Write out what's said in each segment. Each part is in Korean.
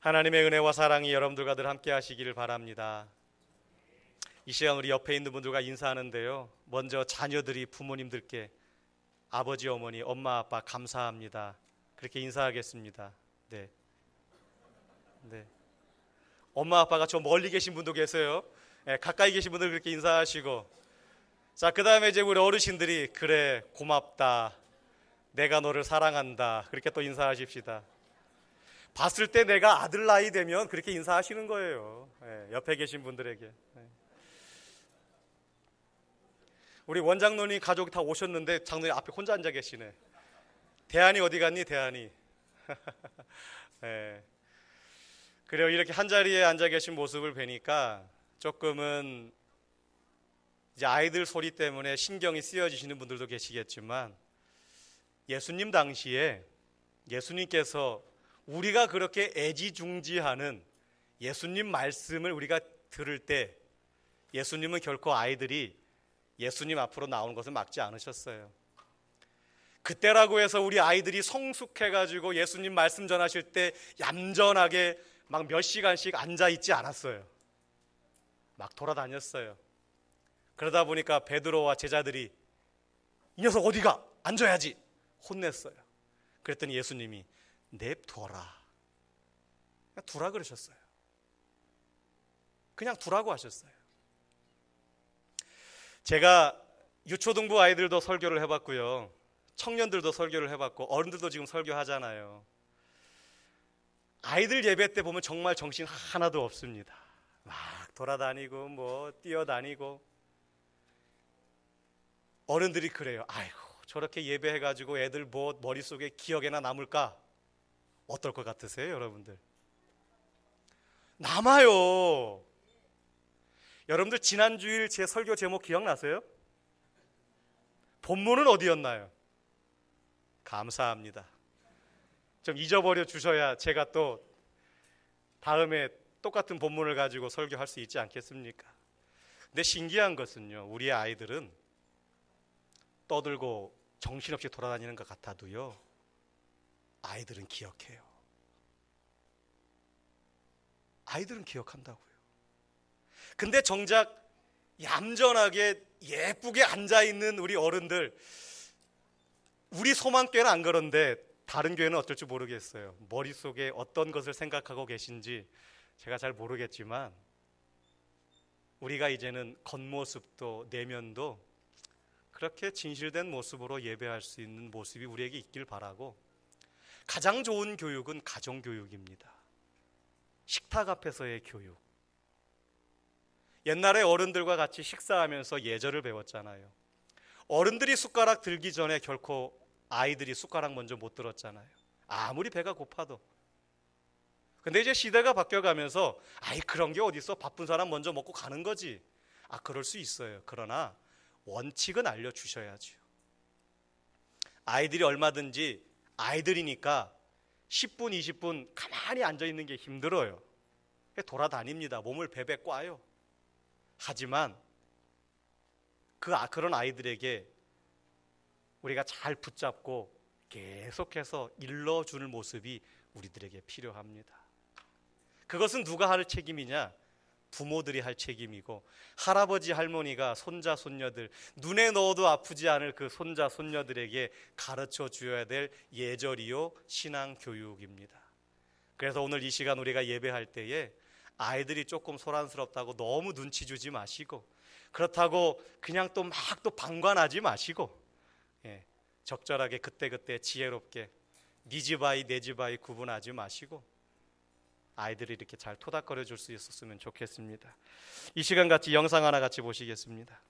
하나님의 은혜와 사랑이 여러분들과 늘 함께 하시기를 바랍니다. 이 시간 우리 옆에 있는 분들과 인사하는데요, 먼저 자녀들이 부모님들께 아버지, 어머니, 엄마, 아빠 감사합니다, 그렇게 인사하겠습니다. 네. 엄마, 아빠가 저 멀리 계신 분도 계세요. 네, 가까이 계신 분들 그렇게 인사하시고, 자, 그 다음에 이제 우리 어르신들이 그래 고맙다, 내가 너를 사랑한다, 그렇게 또 인사하십시다. 봤을 때 내가 아들 나이 되면 그렇게 인사하시는 거예요. 네, 옆에 계신 분들에게. 네. 우리 원장님이 가족이 다 오셨는데 장로님 앞에 혼자 앉아 계시네. 대한이 어디 갔니, 대한이? 네. 그래요. 이렇게 한 자리에 앉아 계신 모습을 뵈니까 조금은 이제 아이들 소리 때문에 신경이 쓰여지시는 분들도 계시겠지만, 예수님 당시에 예수님께서 우리가 그렇게 애지중지하는 예수님 말씀을 우리가 들을 때 예수님은 결코 아이들이 예수님 앞으로 나오는 것을 막지 않으셨어요. 그때라고 해서 우리 아이들이 성숙해가지고 예수님 말씀 전하실 때 얌전하게 막 몇 시간씩 앉아있지 않았어요. 막 돌아다녔어요. 그러다 보니까 베드로와 제자들이 이 녀석 어디가? 앉아야지! 혼냈어요. 그랬더니 예수님이 냅둬라, 그냥 두라 그러셨어요. 그냥 두라고 하셨어요. 제가 유초등부 아이들도 설교를 해봤고요, 청년들도 설교를 해봤고, 어른들도 지금 설교하잖아요. 아이들 예배 때 보면 정말 정신 하나도 없습니다. 막 돌아다니고 뭐 뛰어다니고. 어른들이 그래요. 아이고, 저렇게 예배해가지고 애들 뭐 머릿속에 기억에나 남을까? 어떨 것 같으세요, 여러분들? 남아요. 여러분들 지난주일 제 설교 제목 기억나세요? 본문은 어디였나요? 감사합니다. 좀 잊어버려 주셔야 제가 또 다음에 똑같은 본문을 가지고 설교할 수 있지 않겠습니까? 근데 신기한 것은요, 우리의 아이들은 떠들고 정신없이 돌아다니는 것 같아도요, 아이들은 기억해요. 아이들은 기억한다고요. 근데 정작 얌전하게 예쁘게 앉아있는 우리 어른들, 우리 소망교회는 안 그런데 다른 교회는 어떨 줄 모르겠어요. 머릿속에 어떤 것을 생각하고 계신지 제가 잘 모르겠지만, 우리가 이제는 겉모습도 내면도 그렇게 진실된 모습으로 예배할 수 있는 모습이 우리에게 있길 바라고, 가장 좋은 교육은 가정교육입니다. 식탁 앞에서의 교육. 옛날에 어른들과 같이 식사하면서 예절을 배웠잖아요. 어른들이 숟가락 들기 전에 결코 아이들이 숟가락 먼저 못 들었잖아요. 아무리 배가 고파도. 근데 이제 시대가 바뀌어가면서 아이 그런 게 어딨어, 바쁜 사람 먼저 먹고 가는 거지. 아, 그럴 수 있어요. 그러나 원칙은 알려주셔야죠. 아이들이 얼마든지 아이들이니까 10분, 20분 가만히 앉아있는 게 힘들어요. 돌아다닙니다. 몸을 베베 꽈요. 하지만 그런 아이들에게 우리가 잘 붙잡고 계속해서 일러주는 모습이 우리들에게 필요합니다. 그것은 누가 할 책임이냐? 부모들이 할 책임이고, 할아버지 할머니가 손자 손녀들, 눈에 넣어도 아프지 않을 그 손자 손녀들에게 가르쳐 주어야 될 예절이요 신앙 교육입니다. 그래서 오늘 이 시간 우리가 예배할 때에 아이들이 조금 소란스럽다고 너무 눈치 주지 마시고, 그렇다고 그냥 또 막 또 방관하지 마시고, 적절하게 그때그때 지혜롭게 네 집 아이 내 집 아이 구분하지 마시고 아이들이 이렇게 잘 토닥거려 줄 수 있었으면 좋겠습니다. 이 시간 같이 영상 하나 같이 보시겠습니다.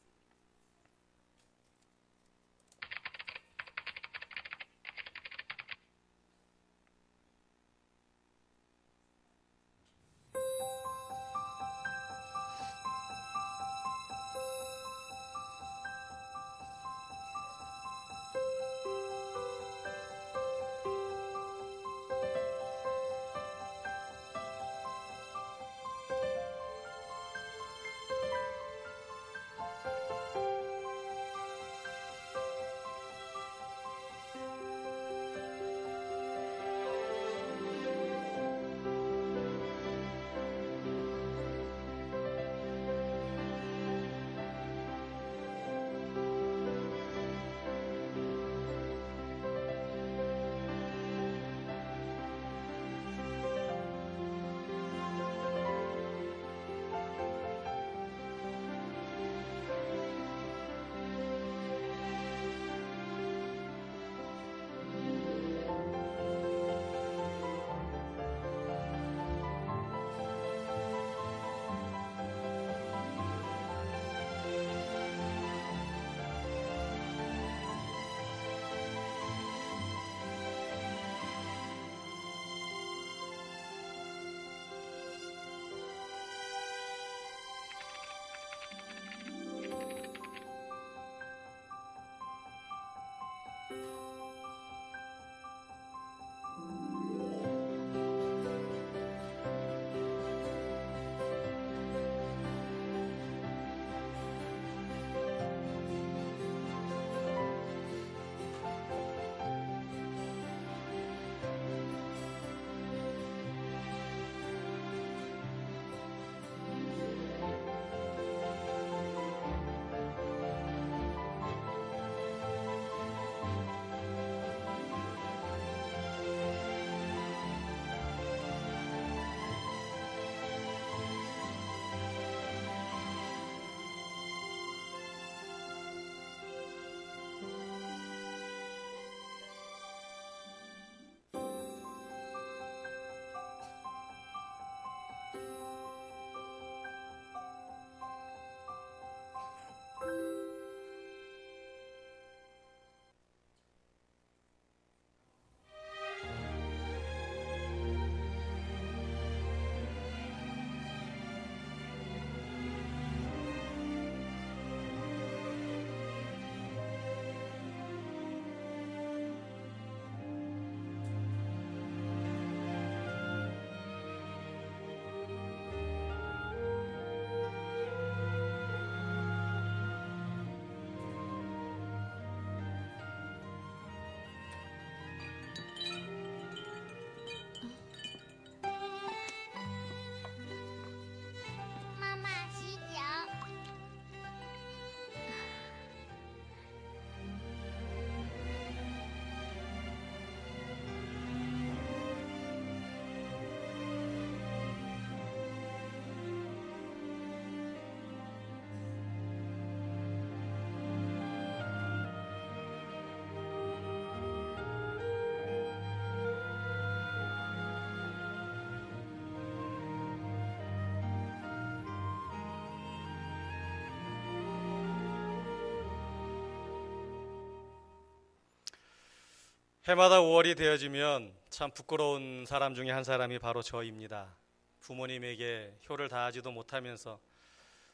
해마다 5월이 되어지면 참 부끄러운 사람 중에 한 사람이 바로 저입니다. 부모님에게 효를 다하지도 못하면서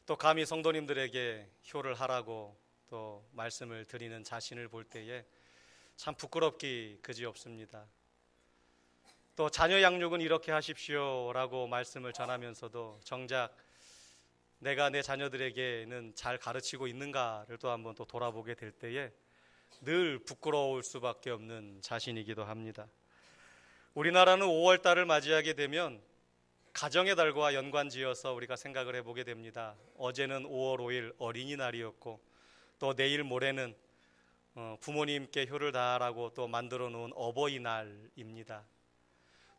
또 감히 성도님들에게 효를 하라고 또 말씀을 드리는 자신을 볼 때에 참 부끄럽기 그지없습니다. 또 자녀 양육은 이렇게 하십시오라고 말씀을 전하면서도 정작 내가 내 자녀들에게는 잘 가르치고 있는가를 또 한번 또 돌아보게 될 때에 늘 부끄러울 수밖에 없는 자신이기도 합니다. 우리나라는 5월 달을 맞이하게 되면 가정의 달과 연관지어서 우리가 생각을 해보게 됩니다. 어제는 5월 5일 어린이날이었고 또 내일 모레는 부모님께 효를 다하라고 또 만들어 놓은 어버이날입니다.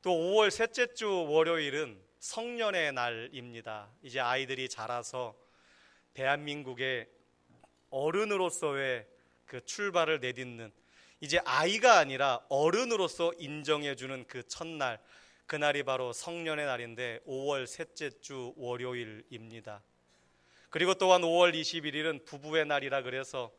또 5월 셋째 주 월요일은 성년의 날입니다. 이제 아이들이 자라서 대한민국의 어른으로서의 그 출발을 내딛는, 이제 아이가 아니라 어른으로서 인정해주는 그 첫날, 그날이 바로 성년의 날인데 5월 셋째 주 월요일입니다. 그리고 또한 5월 21일은 부부의 날이라 그래서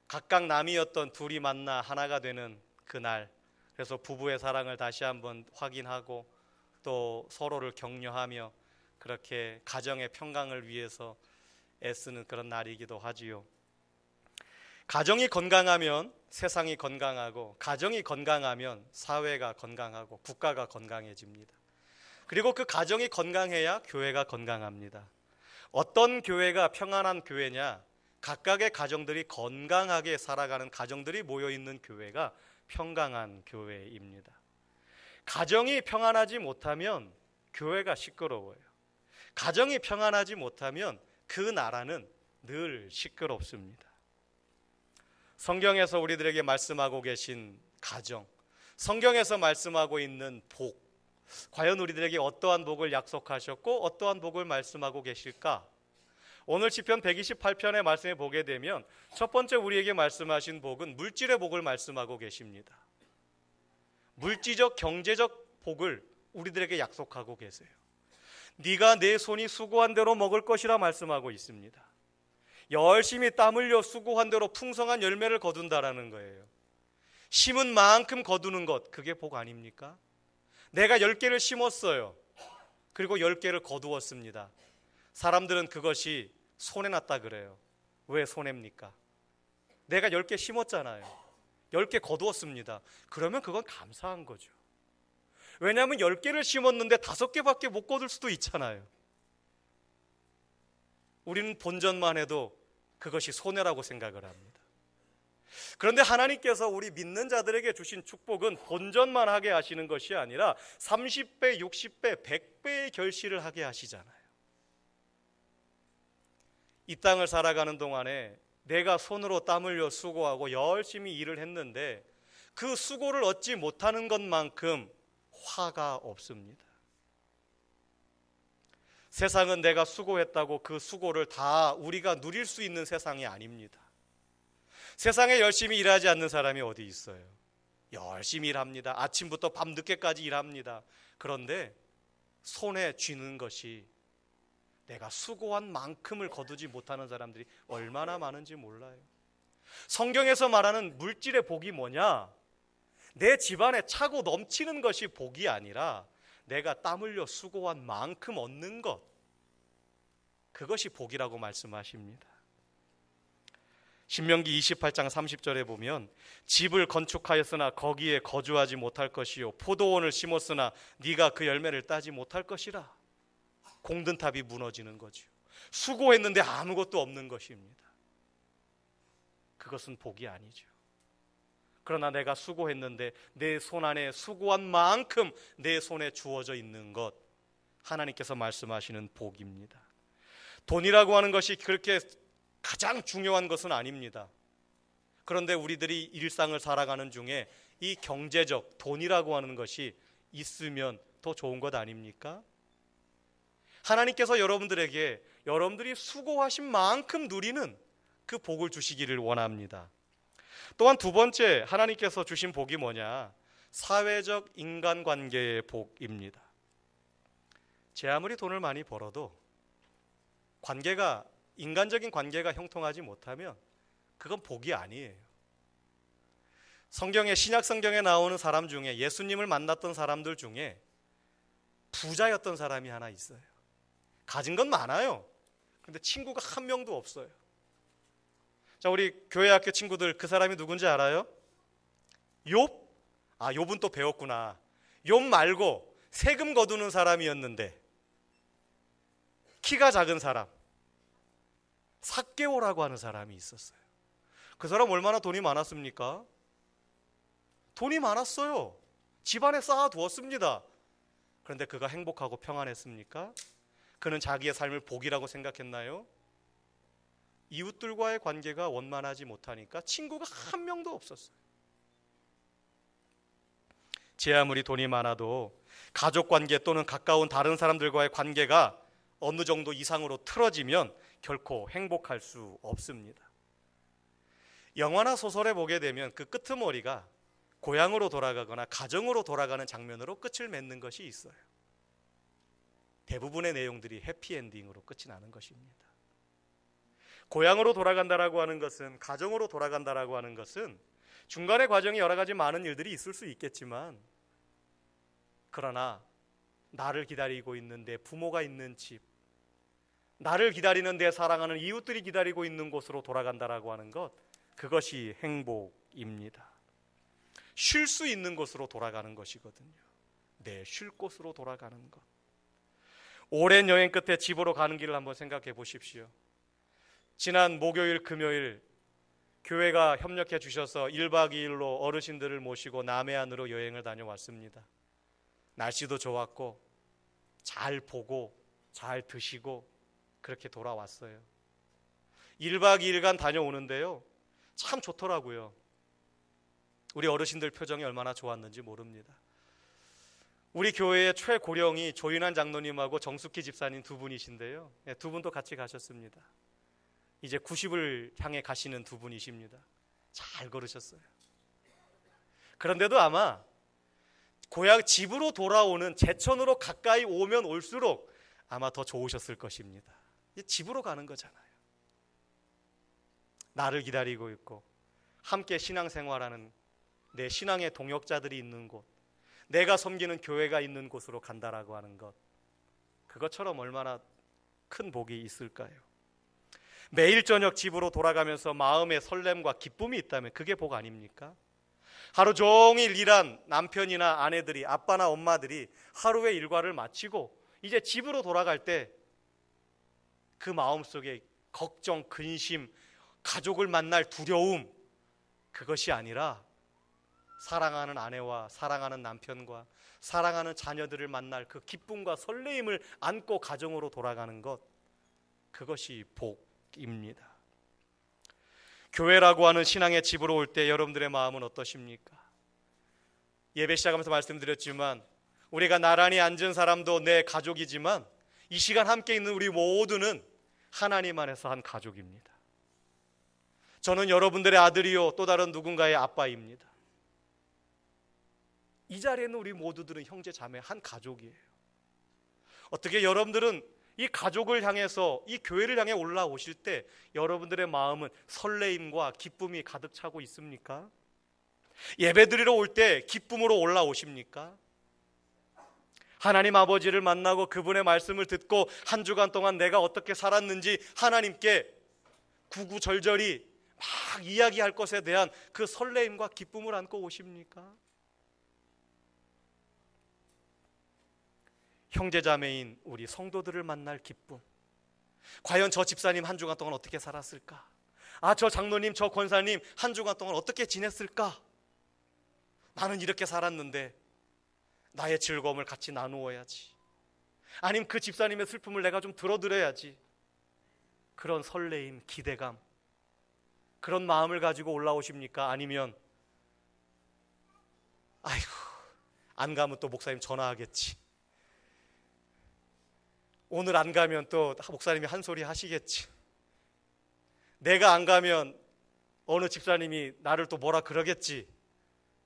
각각 남이었던 둘이 만나 하나가 되는 그날, 그래서 부부의 사랑을 다시 한번 확인하고 또 서로를 격려하며 그렇게 가정의 평강을 위해서 애쓰는 그런 날이기도 하지요. 가정이 건강하면 세상이 건강하고, 가정이 건강하면 사회가 건강하고 국가가 건강해집니다. 그리고 그 가정이 건강해야 교회가 건강합니다. 어떤 교회가 평안한 교회냐? 각각의 가정들이 건강하게 살아가는 가정들이 모여있는 교회가 평강한 교회입니다. 가정이 평안하지 못하면 교회가 시끄러워요. 가정이 평안하지 못하면 그 나라는 늘 시끄럽습니다. 성경에서 우리들에게 말씀하고 계신 가정, 성경에서 말씀하고 있는 복, 과연 우리들에게 어떠한 복을 약속하셨고 어떠한 복을 말씀하고 계실까? 오늘 시편 128편의 말씀에 보게 되면 첫 번째 우리에게 말씀하신 복은 물질의 복을 말씀하고 계십니다. 물질적, 경제적 복을 우리들에게 약속하고 계세요. 네가 내 손이 수고한 대로 먹을 것이라 말씀하고 있습니다. 열심히 땀 흘려 수고한 대로 풍성한 열매를 거둔다라는 거예요. 심은 만큼 거두는 것, 그게 복 아닙니까? 내가 10개를 심었어요. 그리고 10개를 거두었습니다. 사람들은 그것이 손해났다 그래요. 왜 손해입니까? 내가 10개 심었잖아요. 10개 거두었습니다. 그러면 그건 감사한 거죠. 왜냐하면 10개를 심었는데 5개밖에 못 거둘 수도 있잖아요. 우리는 본전만 해도 그것이 손해라고 생각을 합니다. 그런데 하나님께서 우리 믿는 자들에게 주신 축복은 본전만 하게 하시는 것이 아니라 30배, 60배, 100배의 결실을 하게 하시잖아요. 이 땅을 살아가는 동안에 내가 손으로 땀 흘려 수고하고 열심히 일을 했는데 그 수고를 얻지 못하는 것만큼 화가 없습니다. 세상은 내가 수고했다고 그 수고를 다 우리가 누릴 수 있는 세상이 아닙니다. 세상에 열심히 일하지 않는 사람이 어디 있어요? 열심히 일합니다. 아침부터 밤늦게까지 일합니다. 그런데 손에 쥐는 것이 내가 수고한 만큼을 거두지 못하는 사람들이 얼마나 많은지 몰라요. 성경에서 말하는 물질의 복이 뭐냐? 내 집안에 차고 넘치는 것이 복이 아니라 내가 땀 흘려 수고한 만큼 얻는 것, 그것이 복이라고 말씀하십니다. 신명기 28장 30절에 보면 집을 건축하였으나 거기에 거주하지 못할 것이요 포도원을 심었으나 네가 그 열매를 따지 못할 것이라. 공든탑이 무너지는 거죠. 수고했는데 아무것도 없는 것입니다. 그것은 복이 아니죠. 그러나 내가 수고했는데 내 손 안에 수고한 만큼 내 손에 주어져 있는 것, 하나님께서 말씀하시는 복입니다. 돈이라고 하는 것이 그렇게 가장 중요한 것은 아닙니다. 그런데 우리들이 일상을 살아가는 중에 이 경제적 돈이라고 하는 것이 있으면 더 좋은 것 아닙니까? 하나님께서 여러분들에게 여러분들이 수고하신 만큼 누리는 그 복을 주시기를 원합니다. 또한 두 번째 하나님께서 주신 복이 뭐냐? 사회적 인간관계의 복입니다. 제 아무리 돈을 많이 벌어도 인간적인 관계가 형통하지 못하면 그건 복이 아니에요. 신약 성경에 나오는 사람 중에 예수님을 만났던 사람들 중에 부자였던 사람이 하나 있어요. 가진 건 많아요. 근데 친구가 한 명도 없어요. 자, 우리 교회 학교 친구들 그 사람이 누군지 알아요? 욥? 욥은 또 배웠구나. 욥 말고 세금 거두는 사람이었는데 키가 작은 사람, 삭개오라고 하는 사람이 있었어요. 그 사람 얼마나 돈이 많았습니까? 돈이 많았어요. 집안에 쌓아두었습니다. 그런데 그가 행복하고 평안했습니까? 그는 자기의 삶을 복이라고 생각했나요? 이웃들과의 관계가 원만하지 못하니까 친구가 한 명도 없었어요. 제 아무리 돈이 많아도 가족 관계 또는 가까운 다른 사람들과의 관계가 어느 정도 이상으로 틀어지면 결코 행복할 수 없습니다. 영화나 소설에 보게 되면 그 끄트머리가 고향으로 돌아가거나 가정으로 돌아가는 장면으로 끝을 맺는 것이 있어요. 대부분의 내용들이 해피엔딩으로 끝이 나는 것입니다. 고향으로 돌아간다라고 하는 것은, 가정으로 돌아간다라고 하는 것은 중간의 과정에 여러 가지 많은 일들이 있을 수 있겠지만, 그러나 나를 기다리고 있는 내 부모가 있는 집, 나를 기다리는 내 사랑하는 이웃들이 기다리고 있는 곳으로 돌아간다라고 하는 것, 그것이 행복입니다. 쉴 수 있는 곳으로 돌아가는 것이거든요. 내 쉴 곳으로 돌아가는 것. 오랜 여행 끝에 집으로 가는 길을 한번 생각해 보십시오. 지난 목요일, 금요일 교회가 협력해 주셔서 1박 2일로 어르신들을 모시고 남해안으로 여행을 다녀왔습니다. 날씨도 좋았고 잘 보고 잘 드시고 그렇게 돌아왔어요. 1박 2일간 다녀오는데요, 참 좋더라고요. 우리 어르신들 표정이 얼마나 좋았는지 모릅니다. 우리 교회의 최고령이 조윤환 장로님하고 정숙희 집사님 두 분이신데요, 두 분도 같이 가셨습니다. 이제 90을 향해 가시는 두 분이십니다. 잘 걸으셨어요. 그런데도 아마 고향 집으로 돌아오는 제천으로 가까이 오면 올수록 아마 더 좋으셨을 것입니다. 집으로 가는 거잖아요. 나를 기다리고 있고 함께 신앙생활하는 내 신앙의 동역자들이 있는 곳, 내가 섬기는 교회가 있는 곳으로 간다라고 하는 것, 그것처럼 얼마나 큰 복이 있을까요? 매일 저녁 집으로 돌아가면서 마음의 설렘과 기쁨이 있다면 그게 복 아닙니까? 하루 종일 일한 남편이나 아내들이, 아빠나 엄마들이 하루의 일과를 마치고 이제 집으로 돌아갈 때 그 마음속에 걱정, 근심, 가족을 만날 두려움, 그것이 아니라 사랑하는 아내와 사랑하는 남편과 사랑하는 자녀들을 만날 그 기쁨과 설레임을 안고 가정으로 돌아가는 것, 그것이 복입니다. 교회라고 하는 신앙의 집으로 올 때 여러분들의 마음은 어떠십니까? 예배 시작하면서 말씀드렸지만 우리가 나란히 앉은 사람도 내 가족이지만 이 시간 함께 있는 우리 모두는 하나님 안에서 한 가족입니다. 저는 여러분들의 아들이요 또 다른 누군가의 아빠입니다. 이 자리에 있는 우리 모두들은 형제 자매 한 가족이에요. 어떻게 여러분들은 이 가족을 향해서, 이 교회를 향해 올라오실 때 여러분들의 마음은 설레임과 기쁨이 가득 차고 있습니까? 예배드리러 올 때 기쁨으로 올라오십니까? 하나님 아버지를 만나고 그분의 말씀을 듣고 한 주간 동안 내가 어떻게 살았는지 하나님께 구구절절히 막 이야기할 것에 대한 그 설레임과 기쁨을 안고 오십니까? 형제자매인 우리 성도들을 만날 기쁨, 과연 저 집사님 한 주간 동안 어떻게 살았을까? 저 장로님, 저 권사님 한 주간 동안 어떻게 지냈을까? 나는 이렇게 살았는데 나의 즐거움을 같이 나누어야지. 아니면 그 집사님의 슬픔을 내가 좀 들어드려야지. 그런 설레임, 기대감, 그런 마음을 가지고 올라오십니까? 아니면 아이고 안 가면 또 목사님 전화하겠지, 오늘 안 가면 또 목사님이 한 소리 하시겠지, 내가 안 가면 어느 집사님이 나를 또 뭐라 그러겠지,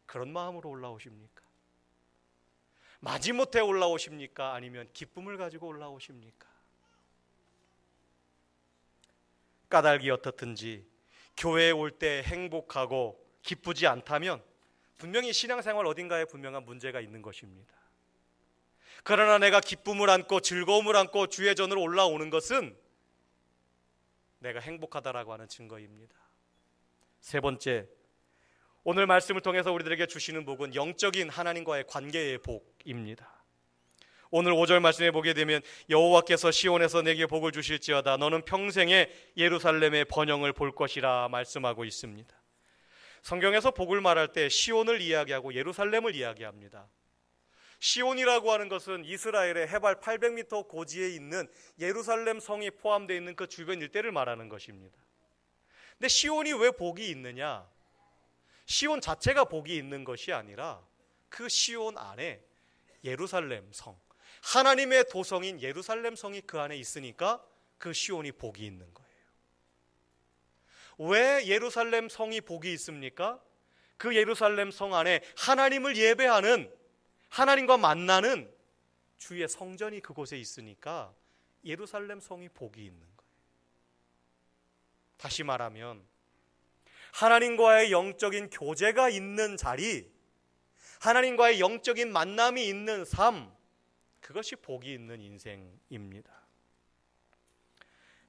그런 마음으로 올라오십니까? 마지못해 올라오십니까? 아니면 기쁨을 가지고 올라오십니까? 까닭이 어떻든지 교회에 올 때 행복하고 기쁘지 않다면 분명히 신앙생활 어딘가에 분명한 문제가 있는 것입니다. 그러나 내가 기쁨을 안고 즐거움을 안고 주의 전으로 올라오는 것은 내가 행복하다라고 하는 증거입니다. 세 번째, 오늘 말씀을 통해서 우리들에게 주시는 복은 영적인 하나님과의 관계의 복입니다. 오늘 5절 말씀에 보게 되면 여호와께서 시온에서 내게 복을 주실지어다 너는 평생에 예루살렘의 번영을 볼 것이라 말씀하고 있습니다. 성경에서 복을 말할 때 시온을 이야기하고 예루살렘을 이야기합니다. 시온이라고 하는 것은 이스라엘의 해발 800m 고지에 있는 예루살렘 성이 포함되어 있는 그 주변 일대를 말하는 것입니다. 근데 시온이 왜 복이 있느냐? 시온 자체가 복이 있는 것이 아니라 그 시온 안에 예루살렘 성, 하나님의 도성인 예루살렘 성이 그 안에 있으니까 그 시온이 복이 있는 거예요. 왜 예루살렘 성이 복이 있습니까? 그 예루살렘 성 안에 하나님을 예배하는, 하나님과 만나는 주의 성전이 그곳에 있으니까 예루살렘 성이 복이 있는 거예요. 다시 말하면 하나님과의 영적인 교제가 있는 자리, 하나님과의 영적인 만남이 있는 삶, 그것이 복이 있는 인생입니다.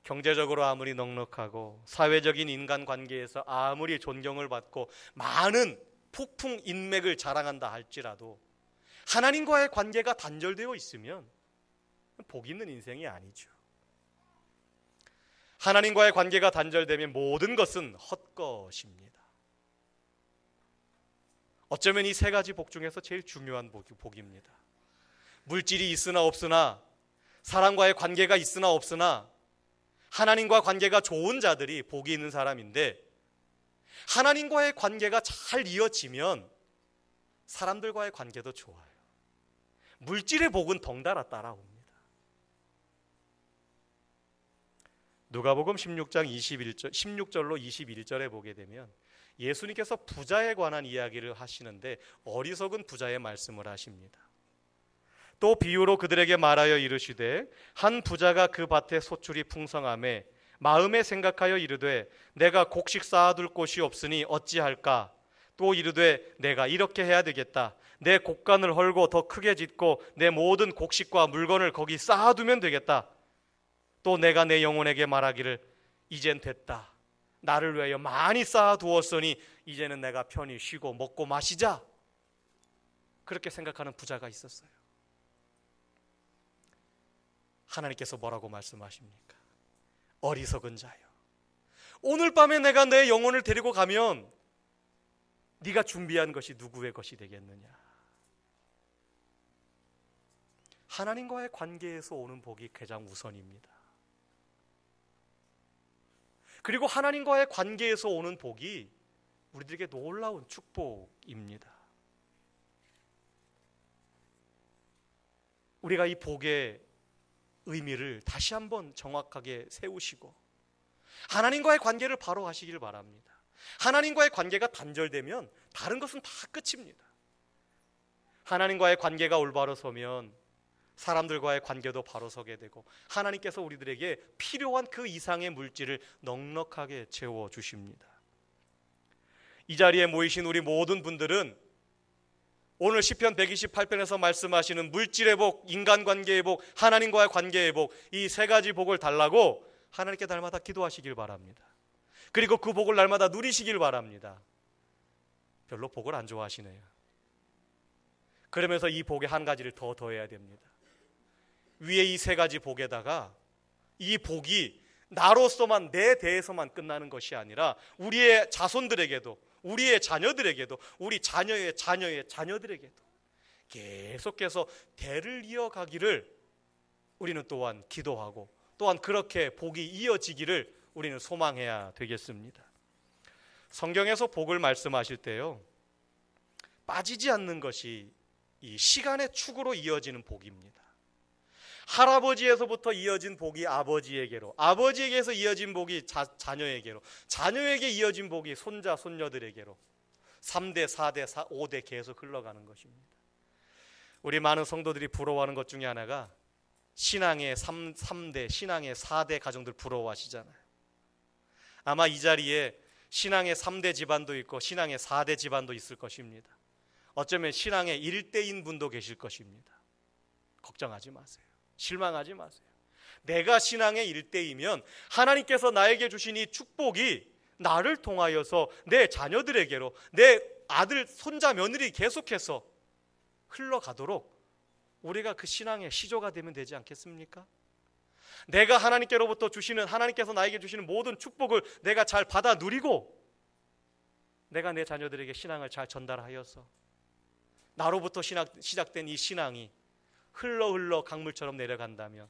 경제적으로 아무리 넉넉하고 사회적인 인간관계에서 아무리 존경을 받고 많은 폭풍 인맥을 자랑한다 할지라도 하나님과의 관계가 단절되어 있으면 복 있는 인생이 아니죠. 하나님과의 관계가 단절되면 모든 것은 헛것입니다. 어쩌면 이 세 가지 복 중에서 제일 중요한 복입니다. 물질이 있으나 없으나, 사람과의 관계가 있으나 없으나 하나님과 관계가 좋은 자들이 복이 있는 사람인데, 하나님과의 관계가 잘 이어지면 사람들과의 관계도 좋아요. 물질의 복은 덩달아 따라옵니다. 누가복음 16장 16절로 21절에 보게 되면 예수님께서 부자에 관한 이야기를 하시는데 어리석은 부자의 말씀을 하십니다. 또 비유로 그들에게 말하여 이르시되 한 부자가 그 밭에 소출이 풍성하매 마음에 생각하여 이르되 내가 곡식 쌓아둘 곳이 없으니 어찌할까? 또 이르되 내가 이렇게 해야 되겠다. 내 곡간을 헐고 더 크게 짓고 내 모든 곡식과 물건을 거기 쌓아두면 되겠다. 또 내가 내 영혼에게 말하기를 이젠 됐다. 나를 위하여 많이 쌓아두었으니 이제는 내가 편히 쉬고 먹고 마시자. 그렇게 생각하는 부자가 있었어요. 하나님께서 뭐라고 말씀하십니까? 어리석은 자여, 오늘 밤에 내가 내 영혼을 데리고 가면 네가 준비한 것이 누구의 것이 되겠느냐? 하나님과의 관계에서 오는 복이 가장 우선입니다. 그리고 하나님과의 관계에서 오는 복이 우리들에게 놀라운 축복입니다. 우리가 이 복의 의미를 다시 한번 정확하게 세우시고 하나님과의 관계를 바로 하시길 바랍니다. 하나님과의 관계가 단절되면 다른 것은 다 끝입니다. 하나님과의 관계가 올바로 서면 사람들과의 관계도 바로 서게 되고 하나님께서 우리들에게 필요한 그 이상의 물질을 넉넉하게 채워주십니다. 이 자리에 모이신 우리 모든 분들은 오늘 시편 128편에서 말씀하시는 물질의 복, 인간관계의 복, 하나님과의 관계의 복, 이 세 가지 복을 달라고 하나님께 날마다 기도하시길 바랍니다. 그리고 그 복을 날마다 누리시길 바랍니다. 별로 복을 안 좋아하시네요. 그러면서 이 복에 한 가지를 더 더해야 됩니다. 위에 이 세 가지 복에다가 이 복이 나로서만, 내 대해서만 끝나는 것이 아니라 우리의 자손들에게도, 우리의 자녀들에게도, 우리 자녀의 자녀의 자녀들에게도 계속해서 대를 이어가기를 우리는 또한 기도하고 또한 그렇게 복이 이어지기를 우리는 소망해야 되겠습니다. 성경에서 복을 말씀하실 때요, 빠지지 않는 것이 이 시간의 축으로 이어지는 복입니다. 할아버지에서부터 이어진 복이 아버지에게로, 아버지에게서 이어진 복이 자녀에게로, 자녀에게 이어진 복이 손자, 손녀들에게로 3대, 4대, 5대 계속 흘러가는 것입니다. 우리 많은 성도들이 부러워하는 것 중에 하나가 신앙의 3대, 신앙의 4대 가정들 부러워하시잖아요. 아마 이 자리에 신앙의 3대 집안도 있고 신앙의 4대 집안도 있을 것입니다. 어쩌면 신앙의 일대인 분도 계실 것입니다. 걱정하지 마세요. 실망하지 마세요. 내가 신앙의 일대이면 하나님께서 나에게 주신 이 축복이 나를 통하여서 내 자녀들에게로, 내 아들, 손자, 며느리 계속해서 흘러가도록 우리가 그 신앙의 시조가 되면 되지 않겠습니까? 내가 하나님께로부터 주시는, 하나님께서 나에게 주시는 모든 축복을 내가 잘 받아 누리고 내가 내 자녀들에게 신앙을 잘 전달하여서 나로부터 시작된 이 신앙이 흘러 강물처럼 내려간다면,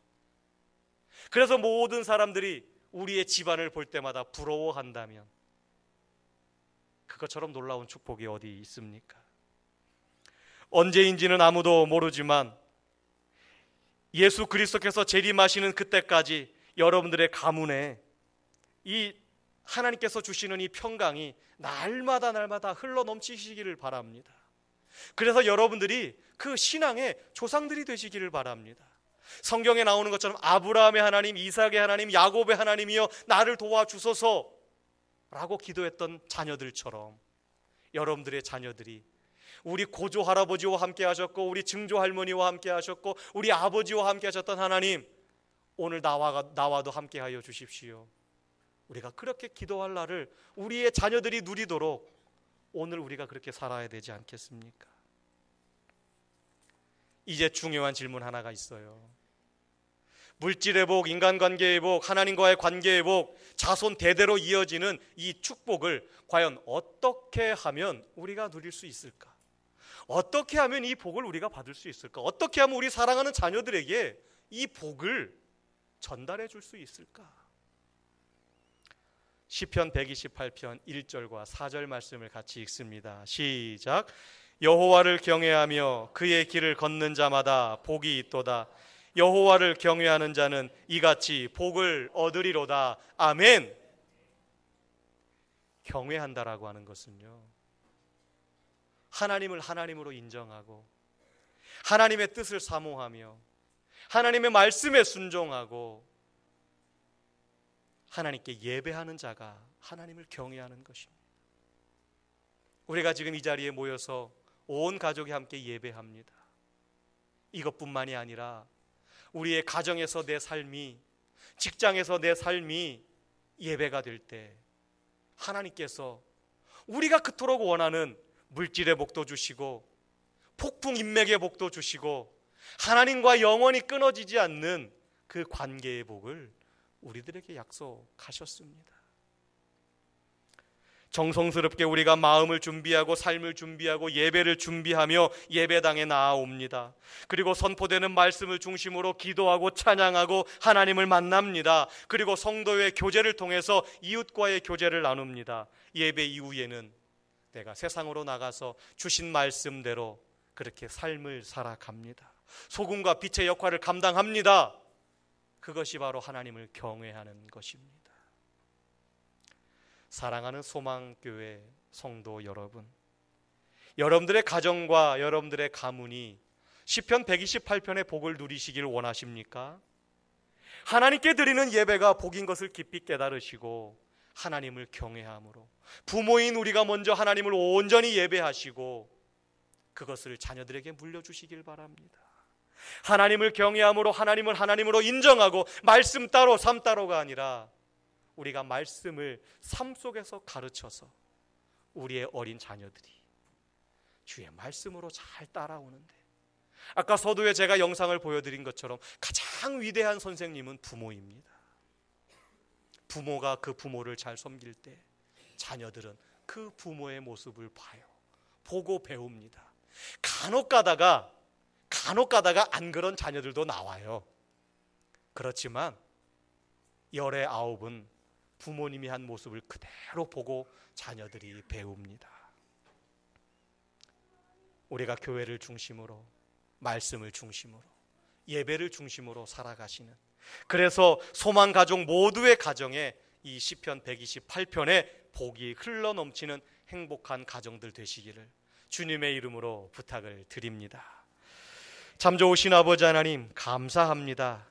그래서 모든 사람들이 우리의 집안을 볼 때마다 부러워한다면, 그것처럼 놀라운 축복이 어디 있습니까? 언제인지는 아무도 모르지만 예수 그리스도께서 재림하시는 그때까지 여러분들의 가문에 이 하나님께서 주시는 이 평강이 날마다 흘러 넘치시기를 바랍니다. 그래서 여러분들이 그 신앙의 조상들이 되시기를 바랍니다. 성경에 나오는 것처럼 아브라함의 하나님, 이삭의 하나님, 야곱의 하나님이여 나를 도와주소서 라고 기도했던 자녀들처럼 여러분들의 자녀들이 우리 고조 할아버지와 함께 하셨고 우리 증조 할머니와 함께 하셨고 우리 아버지와 함께 하셨던 하나님, 오늘 나와도 함께 하여 주십시오. 우리가 그렇게 기도할 날을 우리의 자녀들이 누리도록 오늘 우리가 그렇게 살아야 되지 않겠습니까? 이제 중요한 질문 하나가 있어요. 물질의 복, 인간관계의 복, 하나님과의 관계의 복, 자손 대대로 이어지는 이 축복을 과연 어떻게 하면 우리가 누릴 수 있을까? 어떻게 하면 이 복을 우리가 받을 수 있을까? 어떻게 하면 우리 사랑하는 자녀들에게 이 복을 전달해 줄 수 있을까? 시편 128편 1절과 4절 말씀을 같이 읽습니다. 시작. 여호와를 경외하며 그의 길을 걷는 자마다 복이 있도다. 여호와를 경외하는 자는 이같이 복을 얻으리로다. 아멘. 경외한다라고 하는 것은요, 하나님을 하나님으로 인정하고 하나님의 뜻을 사모하며 하나님의 말씀에 순종하고 하나님께 예배하는 자가 하나님을 경외하는 것입니다. 우리가 지금 이 자리에 모여서 온 가족이 함께 예배합니다. 이것뿐만이 아니라 우리의 가정에서 내 삶이, 직장에서 내 삶이 예배가 될 때 하나님께서 우리가 그토록 원하는 물질의 복도 주시고 폭풍 인맥의 복도 주시고 하나님과 영원히 끊어지지 않는 그 관계의 복을 우리들에게 약속하셨습니다. 정성스럽게 우리가 마음을 준비하고 삶을 준비하고 예배를 준비하며 예배당에 나아옵니다. 그리고 선포되는 말씀을 중심으로 기도하고 찬양하고 하나님을 만납니다. 그리고 성도의 교제를 통해서 이웃과의 교제를 나눕니다. 예배 이후에는 내가 세상으로 나가서 주신 말씀대로 그렇게 삶을 살아갑니다. 소금과 빛의 역할을 감당합니다. 그것이 바로 하나님을 경외하는 것입니다. 사랑하는 소망교회 성도 여러분, 여러분들의 가정과 여러분들의 가문이 시편 128편의 복을 누리시길 원하십니까? 하나님께 드리는 예배가 복인 것을 깊이 깨달으시고 하나님을 경외함으로 부모인 우리가 먼저 하나님을 온전히 예배하시고 그것을 자녀들에게 물려주시길 바랍니다. 하나님을 경외함으로 하나님을 하나님으로 인정하고 말씀 따로 삶 따로가 아니라 우리가 말씀을 삶 속에서 가르쳐서 우리의 어린 자녀들이 주의 말씀으로 잘 따라오는데, 아까 서두에 제가 영상을 보여드린 것처럼 가장 위대한 선생님은 부모입니다. 부모가 그 부모를 잘 섬길 때 자녀들은 그 부모의 모습을 봐요. 보고 배웁니다. 간혹 가다가 안 그런 자녀들도 나와요. 그렇지만 열의 9은 부모님이 한 모습을 그대로 보고 자녀들이 배웁니다. 우리가 교회를 중심으로, 말씀을 중심으로, 예배를 중심으로 살아가시는, 그래서 소망가족 모두의 가정에 이 시편 128편의 복이 흘러넘치는 행복한 가정들 되시기를 주님의 이름으로 부탁을 드립니다. 참 좋으신 아버지 하나님, 감사합니다.